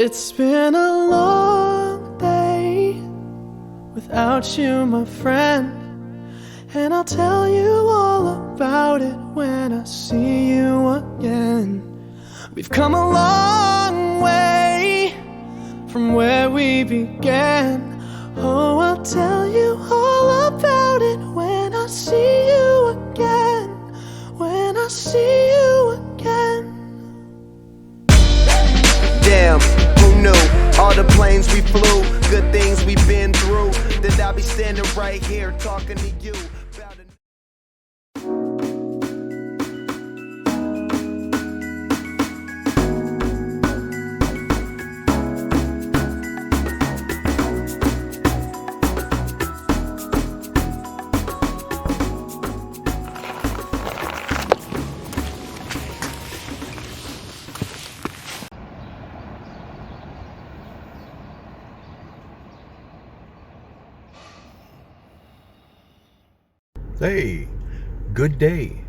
It's been a long day without you, my friend, and I'll tell you all about it when I see you again. We've come a long way from where we began. Oh, I'll tell you all about it when I see you again. When I see you again. Damn, who knew? All the planes we flew, good things we've been through. That I'll be standing right here talking to you. Hey, good day,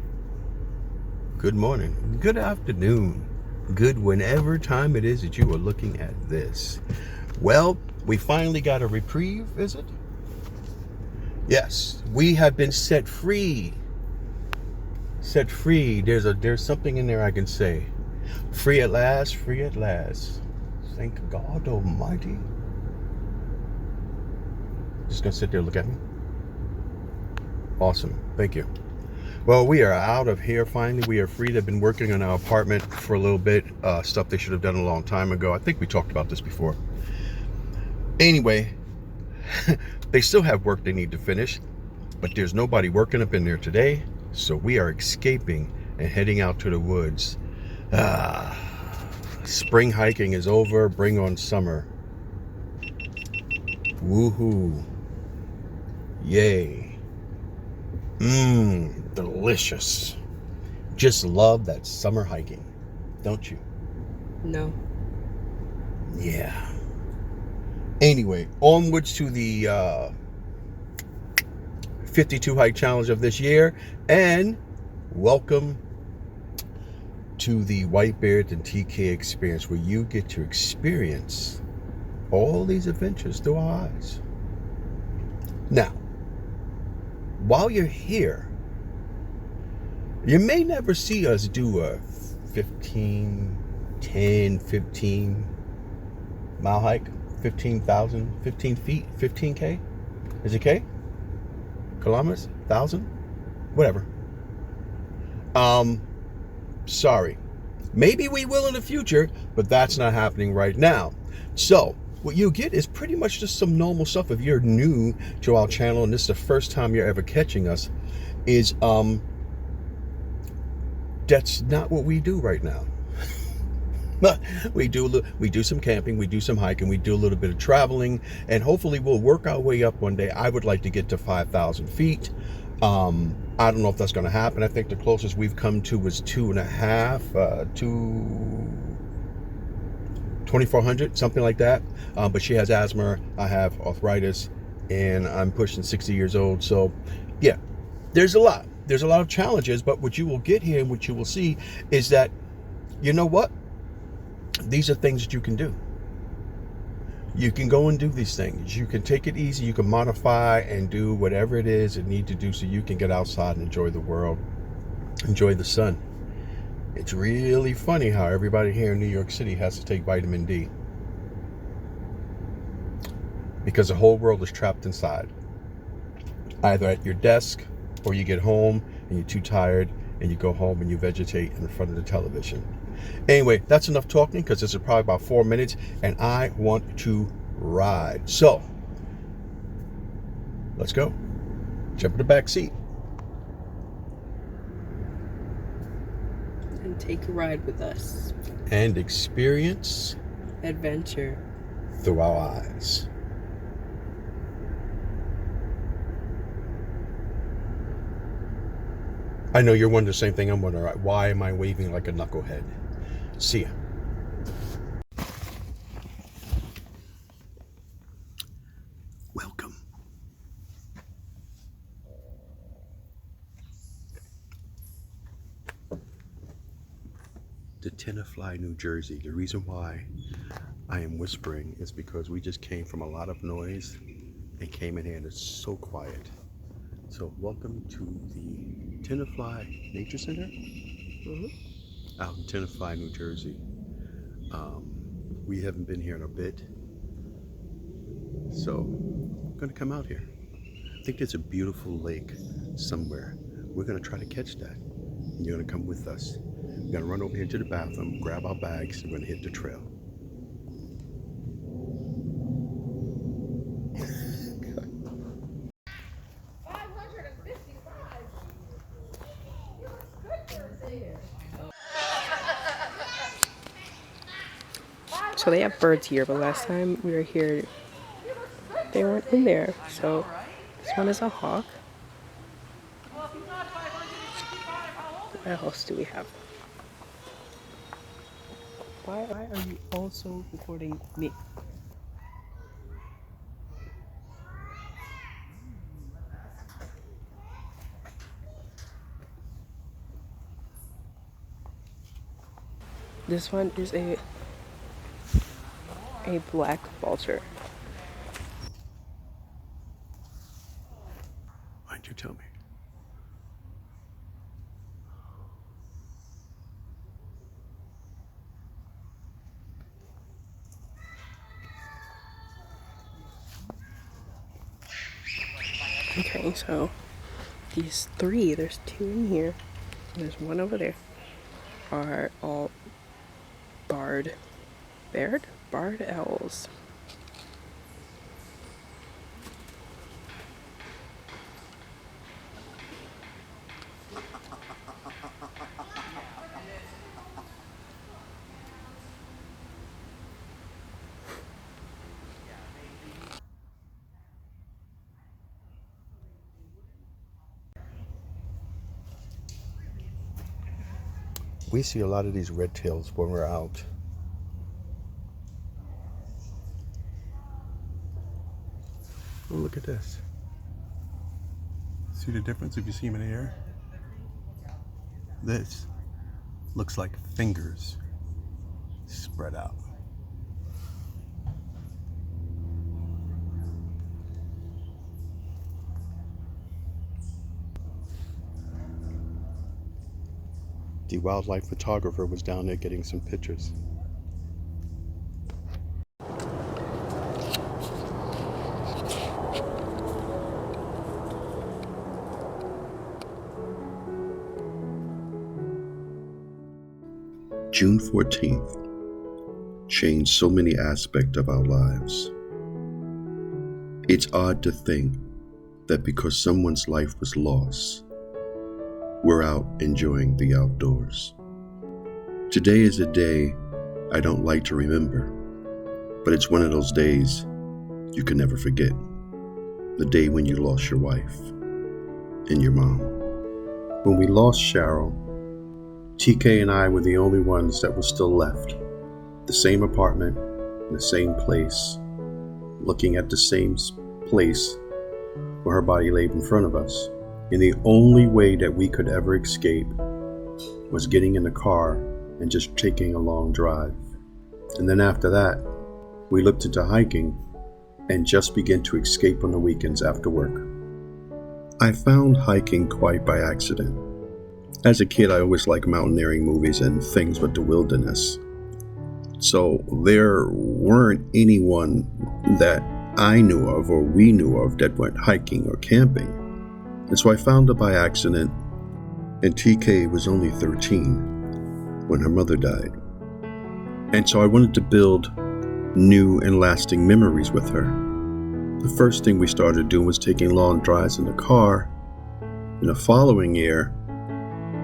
good morning, good afternoon, good whenever time it is that you are looking at this. Well, we finally got a reprieve, is it? Yes, we have been set free. Set free. There's something in there I can say. Free at last, free at last. Thank God Almighty. Just gonna sit there and look at me. Awesome. Thank you. Well, we are out of here finally. We are free. They've been working on our apartment for a little bit. Stuff they should have done a long time ago. I think we talked about this before. Anyway, they still have work they need to finish, but there's nobody working up in there today. So we are escaping and heading out to the woods. Spring hiking is over. Bring on summer. Woohoo. Yay. Delicious. Just love that summer hiking, don't you? No. Yeah. Anyway, onwards to the 52 hike challenge of this year, and welcome to the Whitebeard and TK experience, where you get to experience all these adventures through our eyes. Now, while you're here, you may never see us do a 15 mile hike, 15,000, 15 feet, 15K. Is it K? Kilometers? 1,000? Whatever. Sorry. Maybe we will in the future, but that's not happening right now. So, what you get is pretty much just some normal stuff. If you're new to our channel and this is the first time you're ever catching us, is that's not what we do right now. But we do some camping, we do some hiking, we do a little bit of traveling, and hopefully we'll work our way up one day. I would like to get to 5,000 feet. I don't know if that's going to happen. I think the closest we've come to was 2,400, something like that. But she has asthma, I have arthritis, and I'm pushing 60 years old. So yeah, there's a lot of challenges, but what you will get here and what you will see is that, you know what? These are things that you can do. You can go and do these things. You can take it easy. You can modify and do whatever it is you need to do so you can get outside and enjoy the world, enjoy the sun. It's really funny how everybody here in New York City has to take vitamin D, because the whole world is trapped inside, either at your desk or you get home and you're too tired and you go home and you vegetate in front of the television. Anyway, that's enough talking, because this is probably about 4 minutes and I want to ride. So let's go. Jump in the back seat And take a ride with us. and experience Adventure through our eyes. I know you're wondering the same thing I'm wondering. Why am I waving like a knucklehead? See ya. Welcome. To Tenafly, New Jersey. The reason why I am whispering is because we just came from a lot of noise and came in here and it's so quiet. So welcome to the Tenafly Nature Center out in Tenafly, New Jersey. We haven't been here in a bit, so I'm gonna come out here. I think there's a beautiful lake somewhere. We're gonna try to catch that, and you're gonna come with us. We're gonna run over here to the bathroom, grab our bags, and we're gonna hit the trail. So they have birds here, but last time we were here, they weren't in there. So this one is a hawk. What else do we have? Why are you also recording me? This one is a black vulture. Why'd you tell me? Okay, so these three, there's two in here, and there's one over there, are all barred owls. We see a lot of these red tails when we're out. Oh, look at this. See the difference if you see them in the air? This looks like fingers spread out. The wildlife photographer was down there getting some pictures. June 14th changed so many aspects of our lives. It's odd to think that because someone's life was lost, we're out enjoying the outdoors. Today is a day I don't like to remember, but it's one of those days you can never forget. The day when you lost your wife and your mom. When we lost Cheryl, TK and I were the only ones that were still left. The same apartment, in the same place, looking at the same place where her body lay in front of us. And the only way that we could ever escape was getting in the car and just taking a long drive. And then after that, we looked into hiking and just began to escape on the weekends after work. I found hiking quite by accident. As a kid, I always liked mountaineering movies and things with the wilderness. So there weren't anyone that I knew of or we knew of that went hiking or camping. And so I found her by accident, and TK was only 13 when her mother died. And so I wanted to build new and lasting memories with her. The first thing we started doing was taking long drives in the car. In the following year,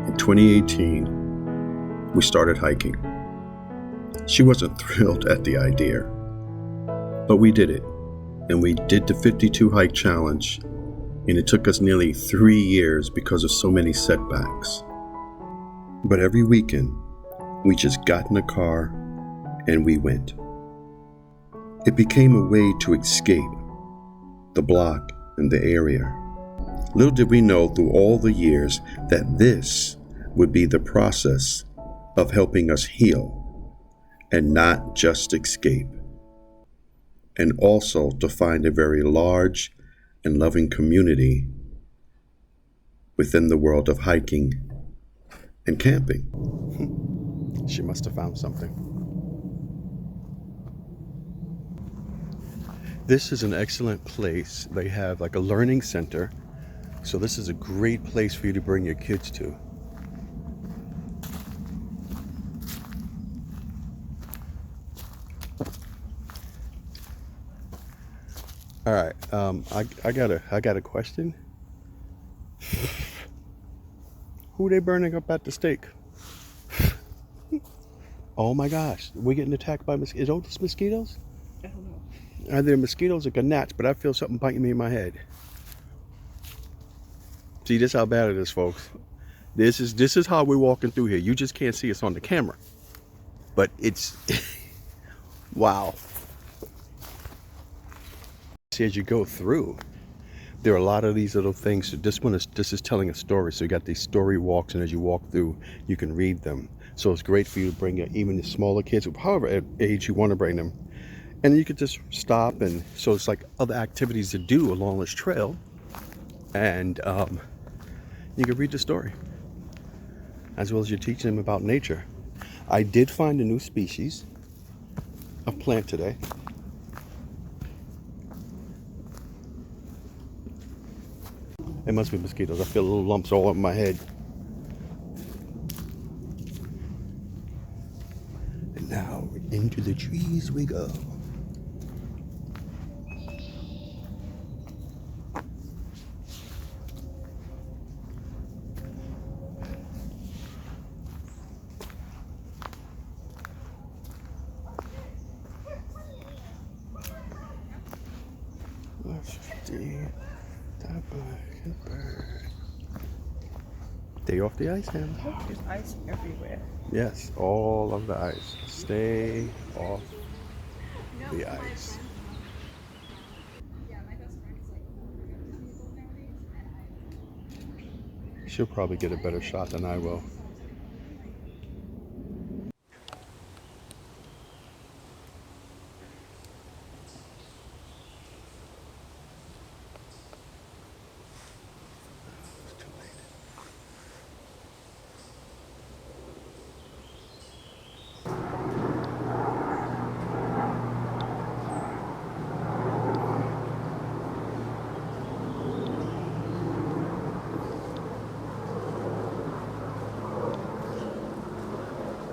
in 2018, we started hiking. She wasn't thrilled at the idea, but we did it. And we did the 52 hike challenge, and it took us nearly 3 years because of so many setbacks. But every weekend, we just got in the car and we went. It became a way to escape the block and the area. Little did we know through all the years that this would be the process of helping us heal and not just escape. and also to find a very large and loving community within the world of hiking and camping. She must have found something. This is an excellent place. They have like a learning center. So this is a great place for you to bring your kids to. All right, I got a question. Who they burning up at the stake? Oh my gosh, we're getting attacked by mosquitoes. Is those mosquitoes? I don't know. Are they mosquitoes or gnats? But I feel something biting me in my head. See, this is how bad it is, folks. This is how we're walking through here. You just can't see us on the camera, but it's wow. See, as you go through, there are a lot of these little things. So this is telling a story. So you got these story walks, and as you walk through, you can read them. So it's great for you to bring even the smaller kids, however age you want to bring them, and you could just stop. And so it's like other activities to do along this trail, and you can read the story as well as you're teaching them about nature. I did find a new species of plant today. It must be mosquitoes. I feel little lumps all over my head. And now into the trees we go. Stay off the ice, Hannah. Look, there's ice everywhere. Yes, all of the ice. Stay off the ice. She'll probably get a better shot than I will.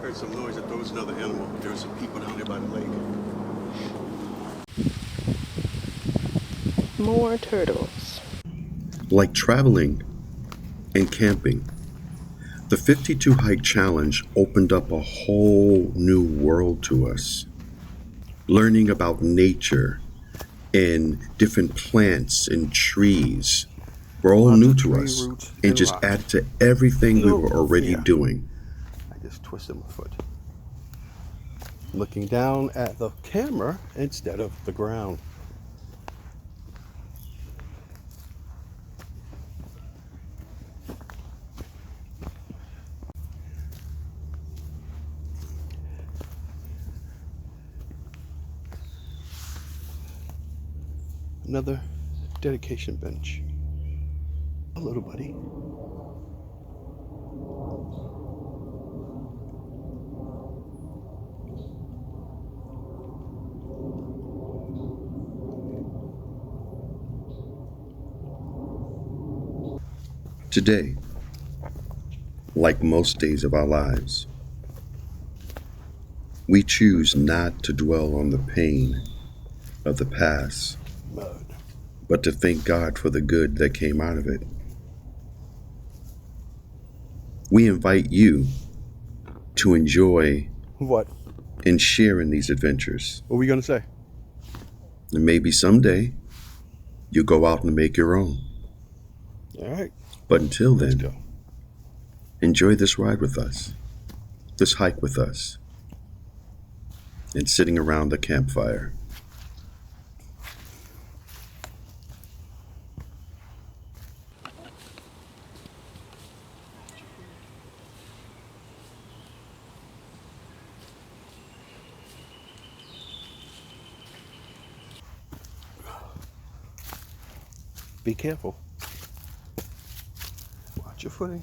Heard some noise. I thought it was another animal. There were some people down there by the lake. More turtles. Like traveling and camping, the 52 Hike Challenge opened up a whole new world to us. Learning about nature and different plants and trees were all new to us and just added to everything we were already doing. I just twisted my foot. Looking down at the camera instead of the ground. Another dedication bench. Hello, buddy. Today, like most days of our lives, we choose not to dwell on the pain of the past, but to thank God for the good that came out of it. We invite you to enjoy What? and share in these adventures. What were we gonna say? And maybe someday you'll go out and make your own. All right. But until Let's then, go. enjoy this ride with us, this hike with us, and sitting around the campfire. Be careful. Watch your footing.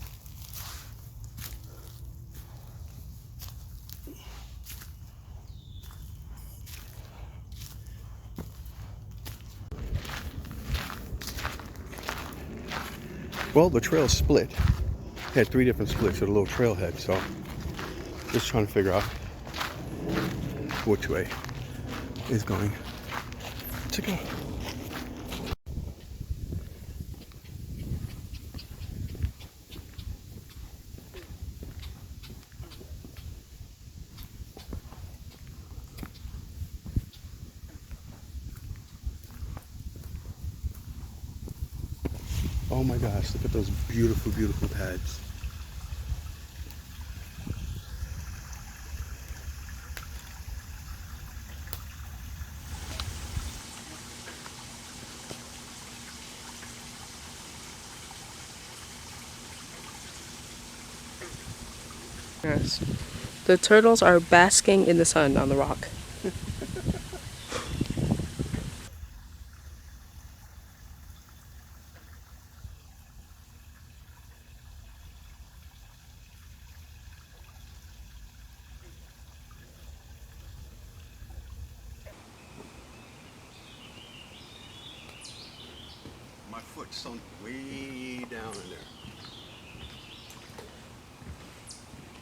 Well, the trail split. Had 3 different splits with a little trailhead, so just trying to figure out which way is going to go. Oh my gosh, look at those beautiful, beautiful pads. Yes. The turtles are basking in the sun on the rock. My foot sunk way down in there.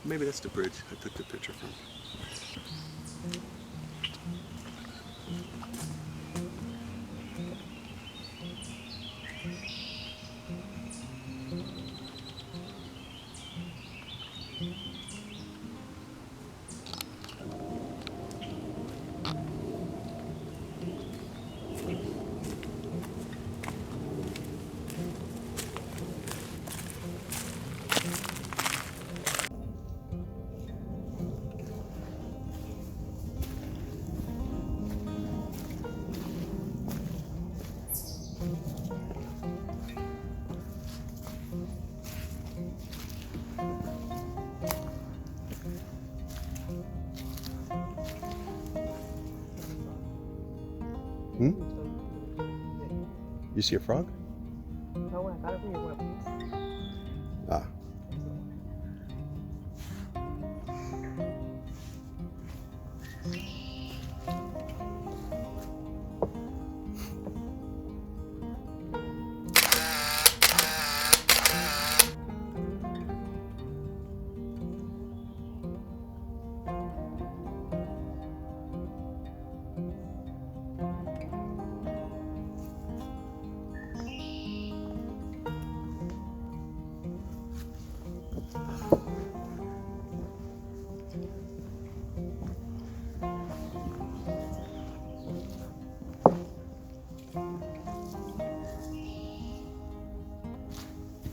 Maybe that's the bridge I took the picture from. You see a frog? No, I got it from your web. Ah.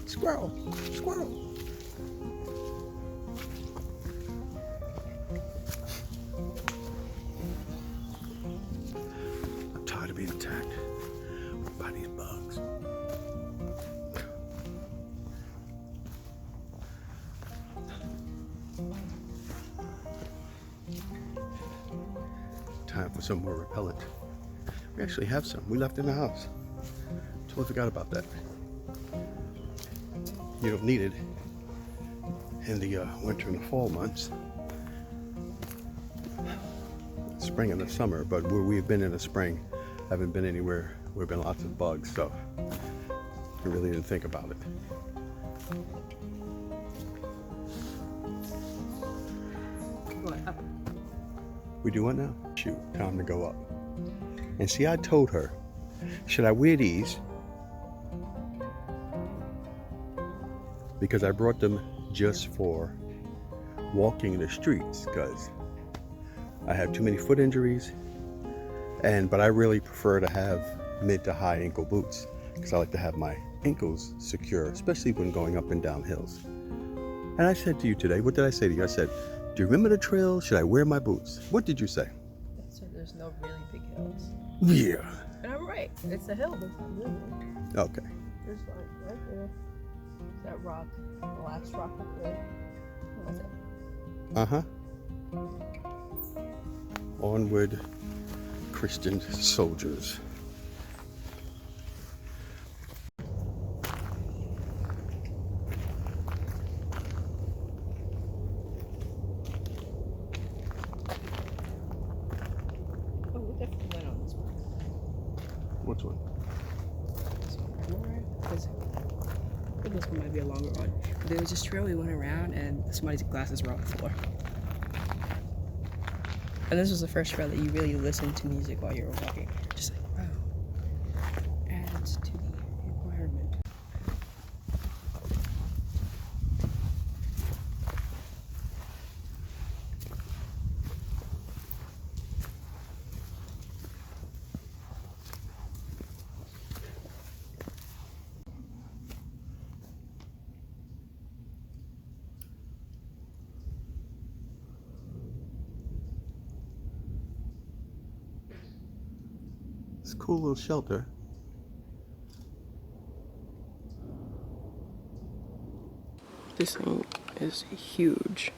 Squirrel! Squirrel! I'm tired of being attacked by these bugs. Time for some more repellent. We actually have some. We left in the house. Totally forgot about that. You don't need it in the winter and the fall months. Spring and the summer, but where we've been in the spring, haven't been anywhere where there have been lots of bugs, so I really didn't think about it. We do what now? Shoot, time to go up. And see, I told her, should I wear these? Because I brought them just for walking the streets, because I have too many foot injuries, but I really prefer to have mid to high ankle boots because I like to have my ankles secure, especially when going up and down hills. And I said to you today, what did I say to you? I said, do you remember the trail? Should I wear my boots? What did you say? So there's no really big hills. Yeah. And I'm right. It's a hill, but it's not really big. Okay. There's like right there. That rock, the last rock up there. What was it? Uh-huh. Onward, Christian soldiers. because I think this one might be a longer one. But there was this trail we went around and somebody's glasses were on the floor. And this was the first trail that you really listened to music while you were walking. Just like, wow. Adds to the environment. It's a cool little shelter. This thing is huge.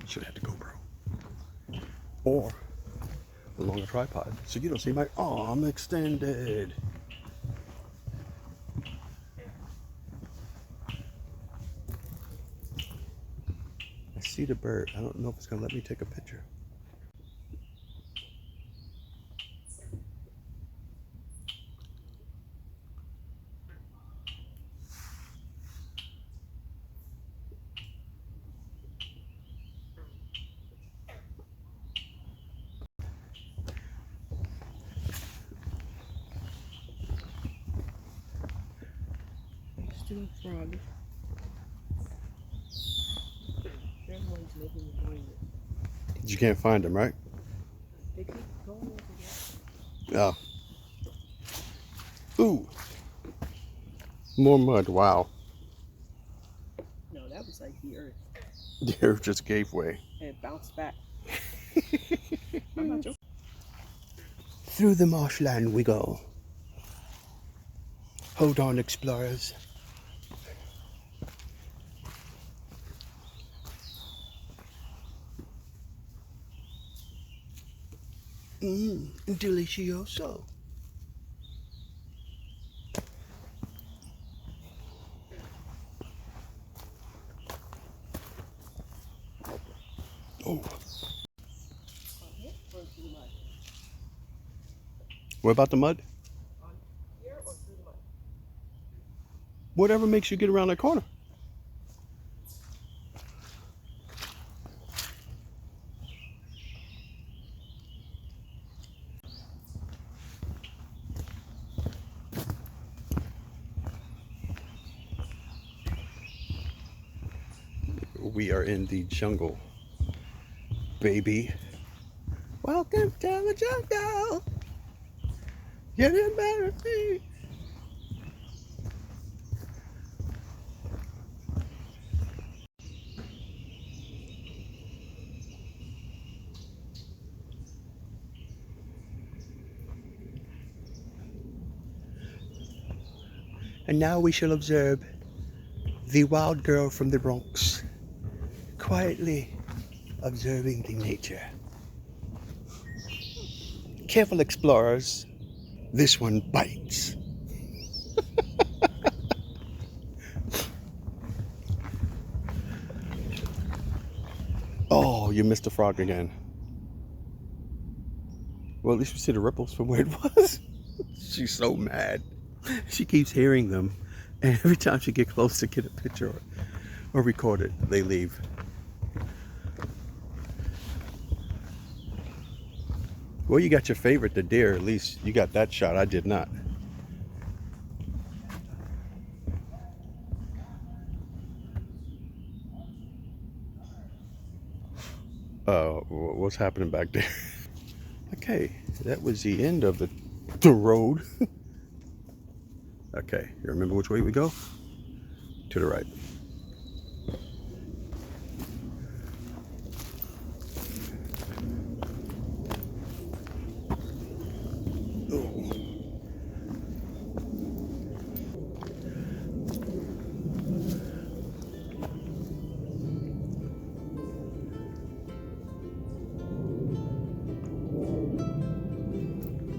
Should have had the GoPro. Or a longer tripod. So you don't see my arm extended. I see the bird. I don't know if it's gonna let me take a picture. Still frog. Everyone's living behind it. You can't find them, right? They keep going over there. Yeah. Ooh. More mud. Wow. No, that was like the earth. The earth just gave way. And it bounced back. I'm not joking. Through the marshland we go. Hold on, explorers. Delicioso. Oh. What about the mud? Here or through the mud? Whatever makes you get around that corner. We are in the jungle, baby. Welcome to the jungle. Get in better feet. And now we shall observe the wild girl from the Bronx, quietly observing the nature. Careful, explorers. This one bites. Oh, you missed the frog again. Well, at least you see the ripples from where it was. She's so mad. She keeps hearing them, and every time she gets close to get a picture or record it, they leave. Well, you got your favorite, the deer. At least you got that shot. I did not. What's happening back there? Okay, that was the end of the road. Okay, you remember which way we go? To the right.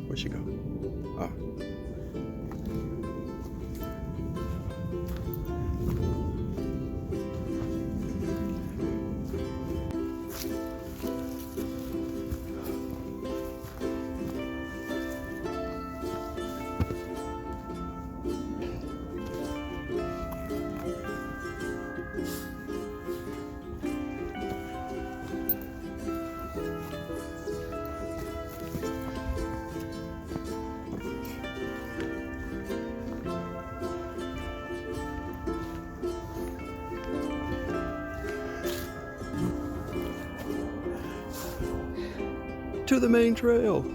Where'd she go? Oh. To the main trail. Now,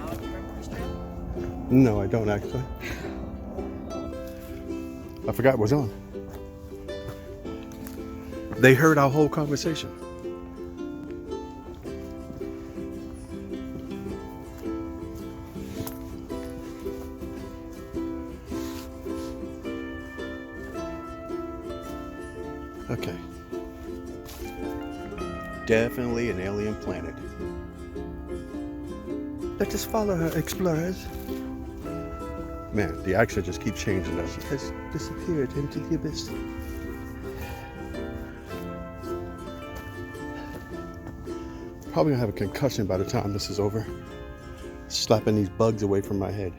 do you remember this trail? No, I don't actually. I forgot it was on. They heard our whole conversation. Okay. Definitely an alien planet. Let us follow her, explorers. Man, the accent just keeps changing as she has disappeared into the abyss. Probably gonna have a concussion by the time this is over. Slapping these bugs away from my head.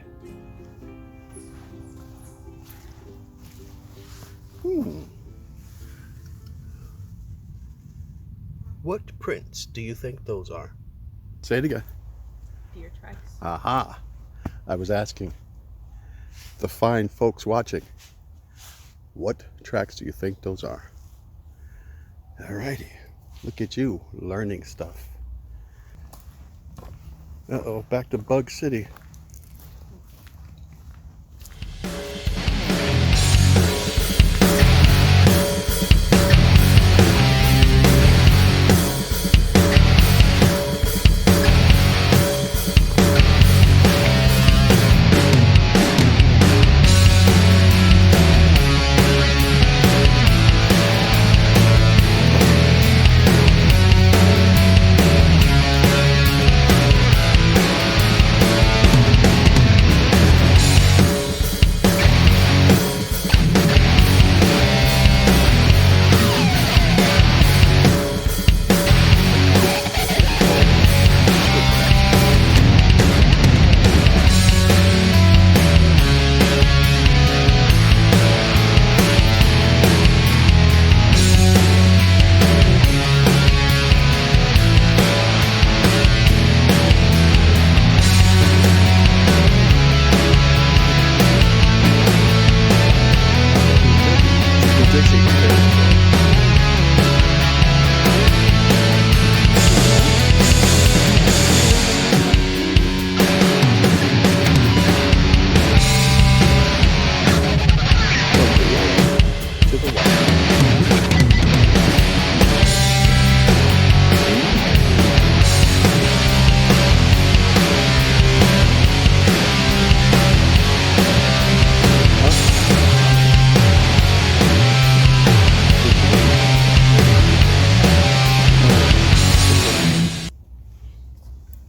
What prints do you think those are? Say it again. Deer tracks. Aha. I was asking the fine folks watching, what tracks do you think those are? Alrighty. Look at you learning stuff. Uh-oh, back to Bug City.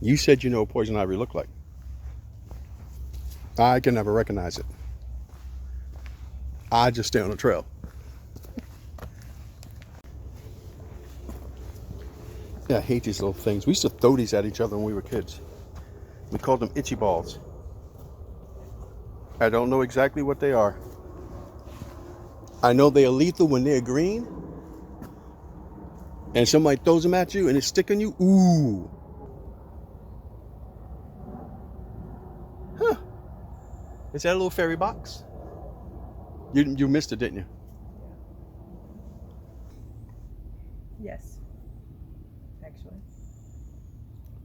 You said you know what poison ivy looked like. I can never recognize it. I just stay on the trail. Yeah, I hate these little things. We used to throw these at each other when we were kids. We called them itchy balls. I don't know exactly what they are. I know they are lethal when they're green. and somebody throws them at you and it's sticking you, ooh. Huh. Is that a little fairy box? You missed it, didn't you? Yes. Actually.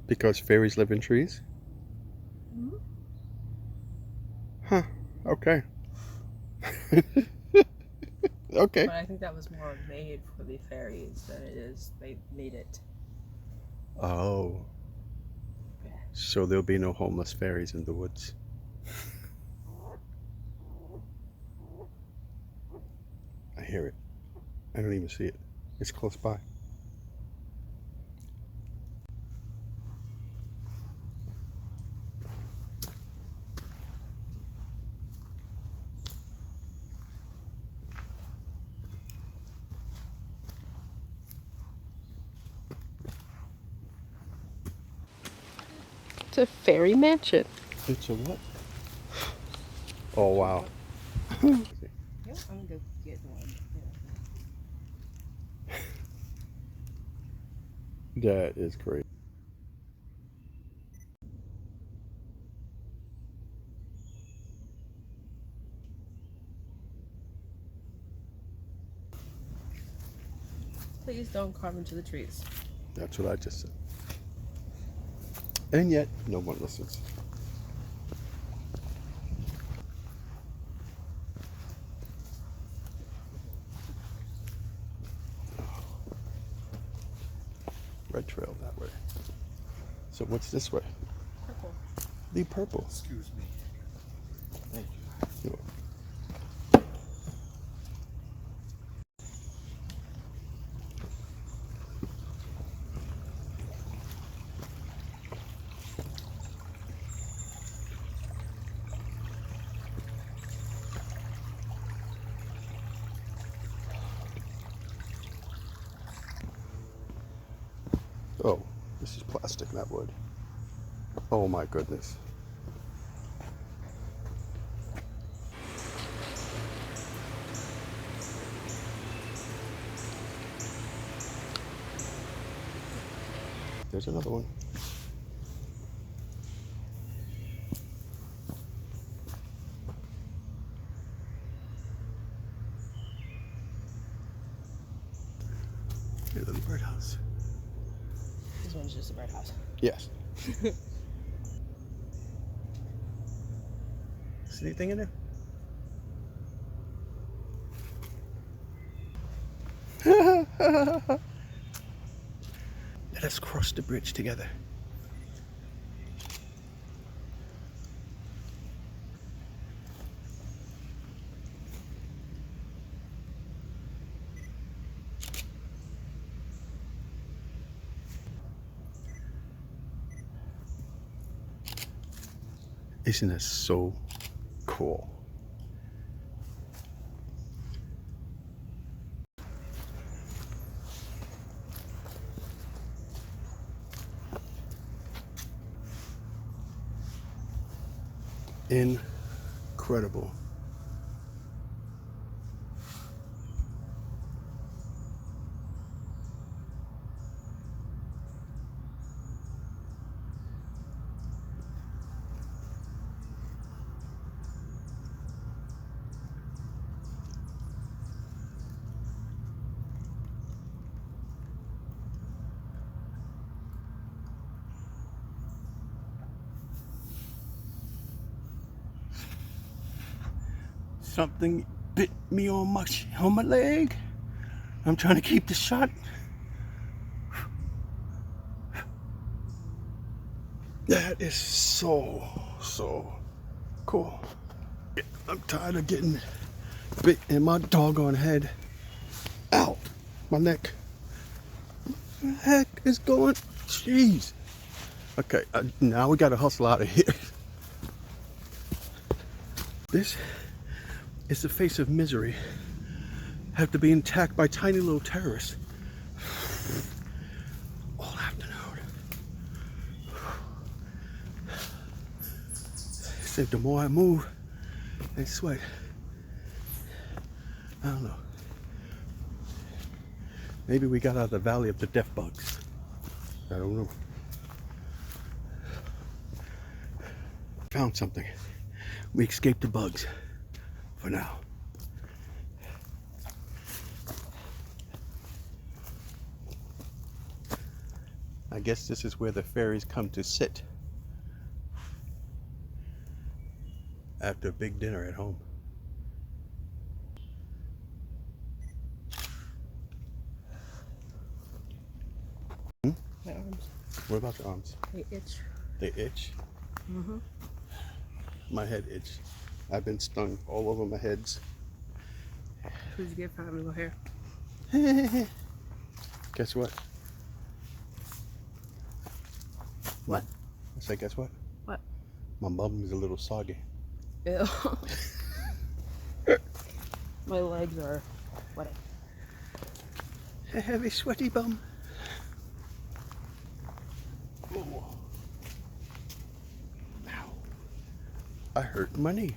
Because fairies live in trees? Mm-hmm. Huh. Okay. Okay. But I think that was more made for the fairies than it is they made it. Oh. Yeah. So there'll be no homeless fairies in the woods. I hear it. I don't even see it. It's close by. It's a fairy mansion. It's a what? Oh, wow. Yep, I'm gonna go get one. That is great. Please don't carve into the trees. That's what I just said. And yet, no one listens. Red trail that way. So what's this way? Purple. The purple. Excuse me. Thank you. Oh, this is plastic, not wood. Oh my goodness. There's another one. Here's a little birdhouse. This one's just a birdhouse. Yes. See anything in there? Let us cross the bridge together. Isn't that so cool? Incredible. Something bit me on my leg. I'm trying to keep the shot. That is so cool. I'm tired of getting bit in my doggone head. Ow, my neck. What the heck is going? Jeez. Okay, now we gotta hustle out of here. This is the face of misery. Have to be attacked by tiny little terrorists all afternoon. So the more I move, I sweat. I don't know. Maybe we got out of the valley of the death bugs. I don't know. Found something. We escaped the bugs for now. I guess this is where the fairies come to sit after a big dinner at home. My arms. What about the arms? They itch. They itch? Mm-hmm. My head itch. I've been stung all over my heads. Who's good for having no hair? Guess what? What? I said, guess what? What? My bum is a little soggy. Ew. My legs are sweating. A heavy, sweaty bum. Oh. Ow. I hurt my knee.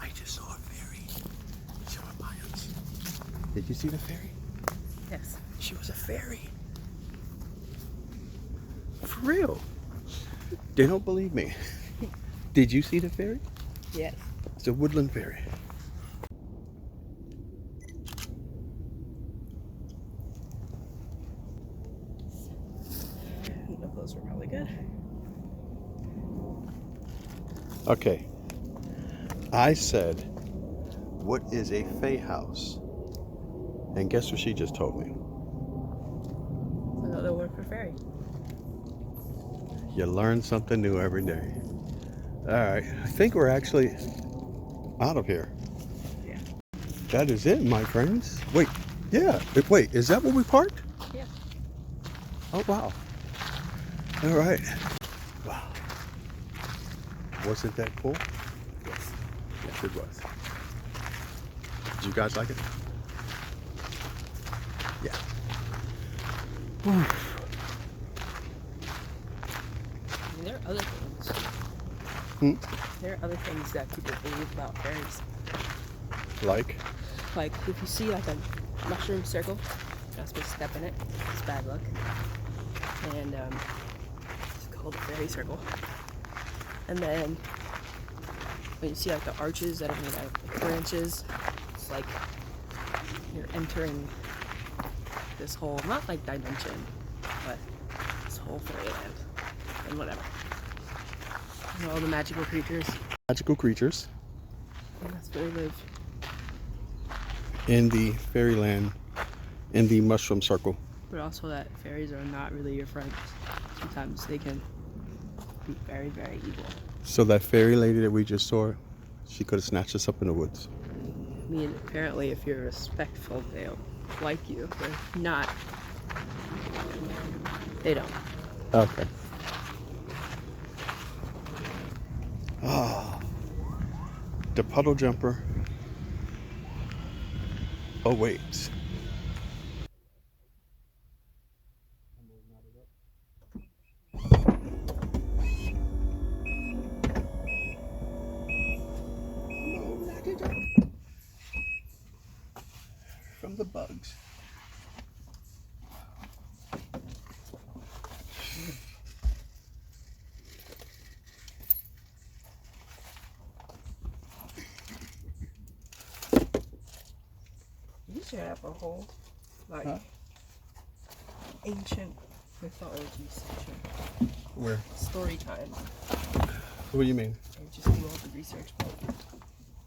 I just saw a fairy. She went by us. Did you see the fairy? Yes. She was a fairy. For real. They don't believe me. Did you see the fairy? Yes. It's a woodland fairy. Those were probably good. Okay. I said, what is a fae house? And guess what she just told me? Another word for fairy. You learn something new every day. All right. I think we're actually out of here. Yeah. That is it, my friends. Wait. Yeah. Wait, is that where we parked? Yeah. Oh, wow. All right. Wow. Wasn't that cool? Yes. Yes, it was. Did you guys like it? Yeah. There are other things. There are other things that people believe about fairies. Like? Like if you see like a mushroom circle, you're not supposed to step in it. It's bad luck. And it's called a fairy circle. And then when you see like the arches that are made out of branches, it's like you're entering this whole, not like dimension, but this whole fairyland and whatever. And all the magical creatures. Magical creatures And that's where they live. in the fairyland, in the mushroom circle. But also that fairies are not really your friends. Sometimes they can be very, very evil. So that fairy lady that we just saw, she could have snatched us up in the woods. I mean, apparently if you're respectful, they'll like you. But if not, they don't. Okay. Ah, the puddle jumper. Oh wait. From the bugs. You should have a whole, like, Huh? ancient mythology section. Where? Story time. What do you mean? And just do all the research about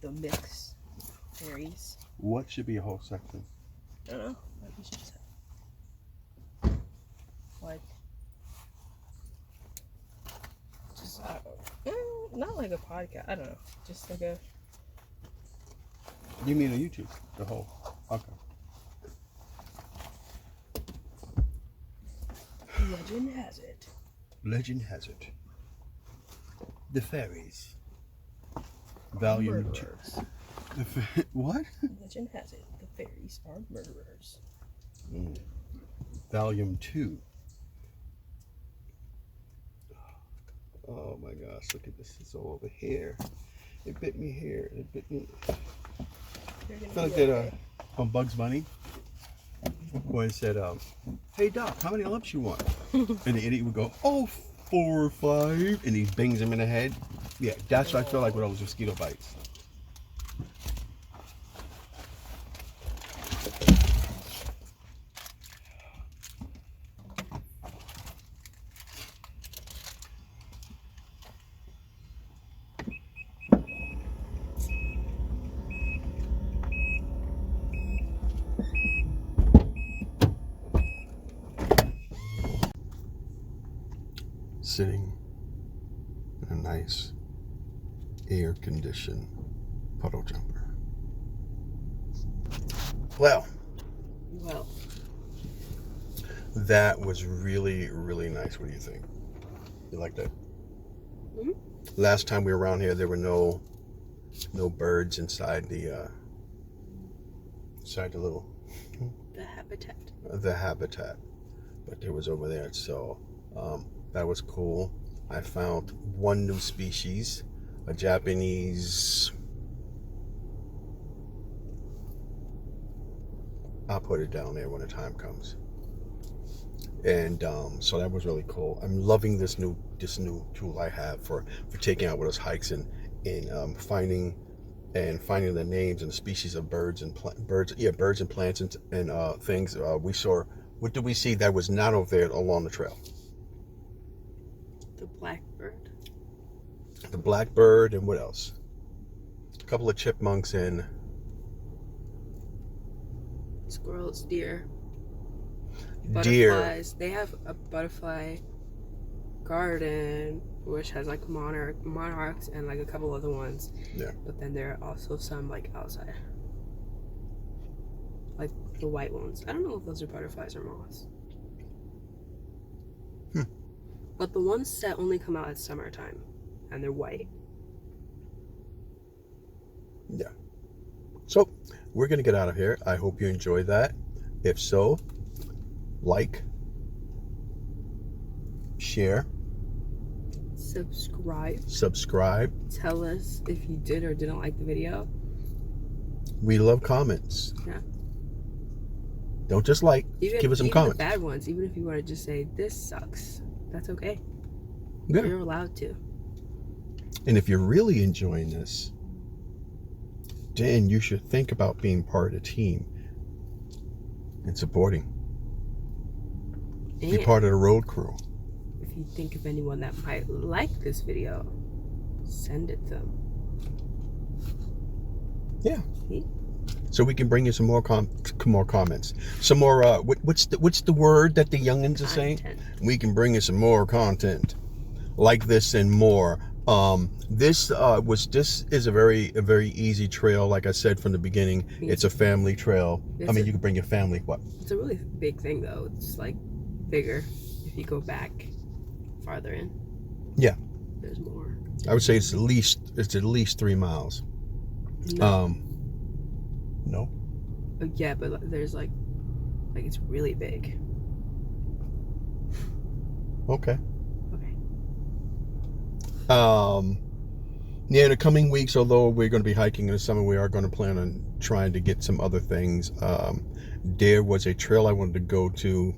the myths, fairies. What should be a whole section? I don't know. Like we should just have, like, just not like a podcast. I don't know. Just like a. You mean a YouTube? The whole. Okay. Legend has it. Legend has it. The Fairies. Volume 2. Murderers. What? Legend has it. The fairies are murderers. Volume 2. Oh my gosh, look at this. It's all over here. It bit me here. It bit me. I feel like that on Bugs Bunny, when he said, hey Doc, how many lumps you want? And the idiot would go, oh, 4 or 5. And he bangs him in the head. Yeah, that's what I feel like with all those mosquito bites. Sitting in a nice air-conditioned puddle jumper. Well, that was really, really nice. What do you think? You like that? Mm-hmm. Last time we were around here, there were no birds inside the little the habitat, but there was over there. So that was cool. I found one new species, a Japanese. I'll put it down there when the time comes. And so that was really cool. I'm loving this new tool I have for taking out with us hikes and finding the names and the species of birds and plants and things. We saw. What did we see that was not over there along the trail? The blackbird. The blackbird, and what else? A couple of chipmunks and squirrels, deer. Butterflies. They have a butterfly garden which has like monarchs and like a couple other ones. Yeah. But then there are also some like outside. Like the white ones. I don't know if those are butterflies or moths. But the ones that only come out at summertime and they're white. Yeah. So we're gonna get out of here. I hope you enjoyed that. If so, like, share, subscribe. Tell us if you did or didn't like the video. We love comments. Yeah. Don't just like, give us some comments. The bad ones, even if you want to just say this sucks, that's okay. Yeah. You're allowed to. And if you're really enjoying this, then you should think about being part of the team and supporting. And be part of the road crew. If you think of anyone that might like this video, send it to them. Yeah. So we can bring you some more comments, some more. What's the word that the youngins are saying? We can bring you some more content like this and more. This is a very easy trail. Like I said from the beginning, it's a family trail. You can bring your family. What? It's a really big thing though. It's like bigger if you go back farther in. Yeah. There's more. I would say it's at least 3 miles. No. No. Yeah, but there's like it's really big. Okay. Yeah, in the coming weeks, although we're going to be hiking in the summer, we are going to plan on trying to get some other things. There was a trail I wanted to go to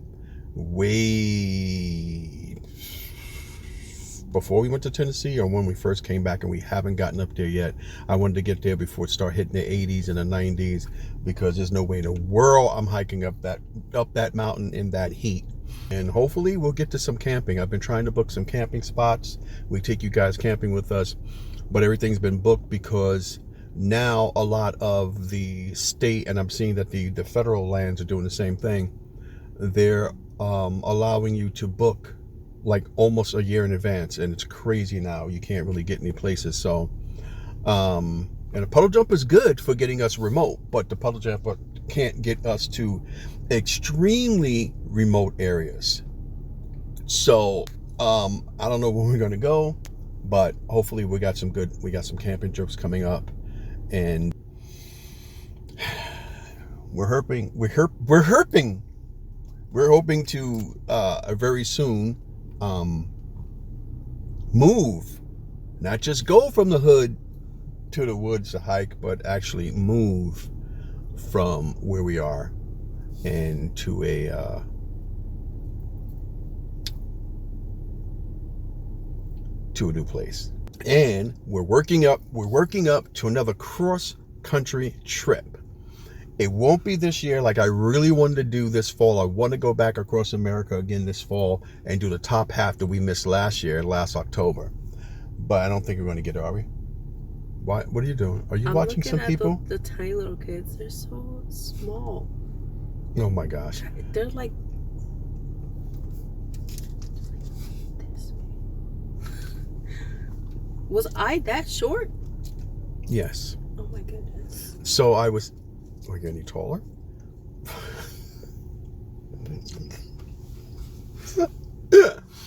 way before we went to Tennessee, or when we first came back, and we haven't gotten up there yet. I wanted to get there before it started hitting the 80s and the 90s, because there's no way in the world I'm hiking up that mountain in that heat. And hopefully we'll get to some camping. I've been trying to book some camping spots. We take you guys camping with us, but everything's been booked because now a lot of the state, and I'm seeing that the federal lands are doing the same thing. They're allowing you to book like almost a year in advance, and it's crazy now. You can't really get any places. So, and a puddle jump is good for getting us remote, but the puddle jumper can't get us to extremely remote areas. So I don't know where we're going to go, but hopefully we got some camping trips coming up, and we're hoping to very soon move, not just go from the hood to the woods to hike, but actually move from where we are and to a new place. And we're working up to another cross-country trip. It won't be this year like I really wanted to do this fall. I want to go back across America again this fall and do the top half that we missed last October. But I don't think we're going to get it, are we? What are you doing? Are you I'm watching some people? The tiny little kids, they're so small. Oh my gosh. They're like this. Was I that short? Yes. Oh my goodness. So I was... Are you any taller?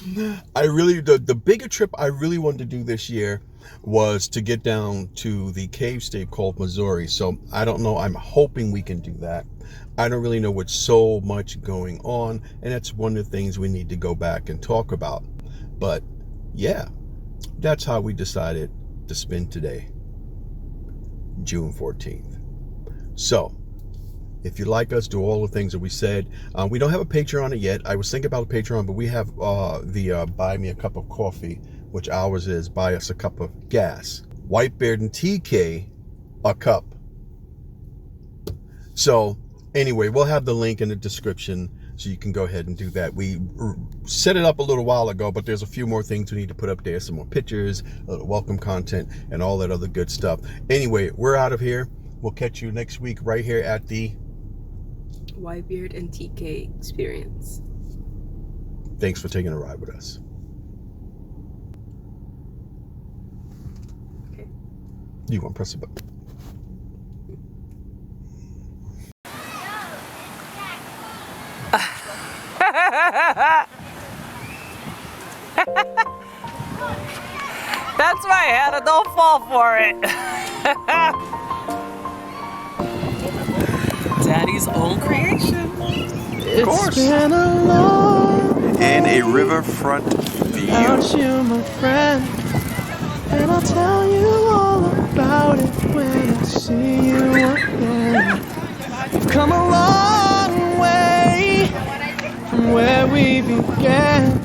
The bigger trip I really wanted to do this year was to get down to the cave state called Missouri. So I don't know. I'm hoping we can do that. I don't really know what's so much going on, and that's one of the things we need to go back and talk about. But yeah, that's how we decided to spend today, June 14th. So if you like us, do all the things that we said. We don't have a Patreon yet. I was thinking about a Patreon, but we have the buy me a cup of coffee, which ours is buy us a cup of gas. Whitebeard and TK a cup. So anyway, we'll have the link in the description so you can go ahead and do that. We set it up a little while ago, but there's a few more things we need to put up there. Some more pictures, a little welcome content, and all that other good stuff. Anyway, we're out of here. We'll catch you next week right here at the Whitebeard and TK experience. Thanks for taking a ride with us. Okay. You want to press the button? That's my Hannah, don't fall for it. Daddy's own creation. It's been a long In a riverfront without view. you, my friend, and I'll tell you all about it when I see you again. We've come a long way from where we began.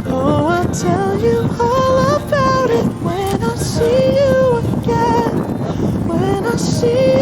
Oh, I'll tell you all about it when I see you again. When I see